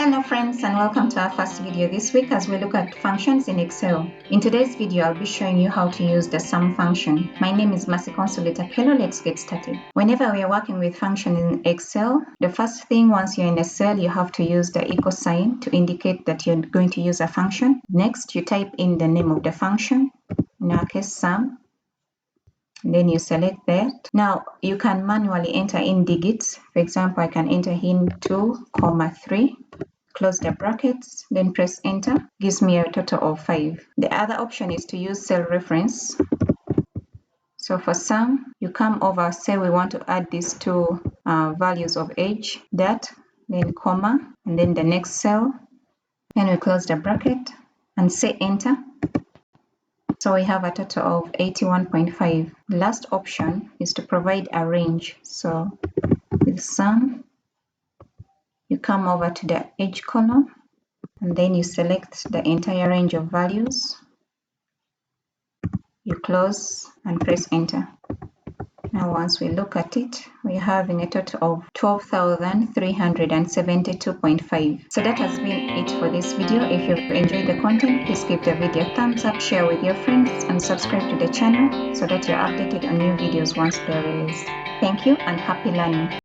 Hello friends, and welcome to our first video this week as we look at functions in Excel. In today's video, I'll be showing you how to use the sum function. My name is Mercy Consolata Kello. Let's get started. Whenever we are working with functions in Excel, the first thing once you're in a cell, you have to use the equal sign to indicate that you're going to use a function. Next, you type in the name of the function, in our case sum. And then you select that. Now you can manually enter in digits. For example, I can enter in 2, 3. Close the brackets, then press enter. Gives me a total of 5. The other option is to use cell reference. So for sum, you come over, say we want to add these two values of age, that, then comma, and then the next cell. Then we close the bracket and say enter. So we have a total of 81.5. The last option is to provide a range. So with sum, you come over to the age column and then you select the entire range of values. You close and press enter. Now once we look at it, we're having a total of 12,372.5. So that has been it for this video. If you've enjoyed the content, please give the video a thumbs up, share with your friends, and subscribe to the channel so that you're updated on new videos once they're released. Thank you and happy learning.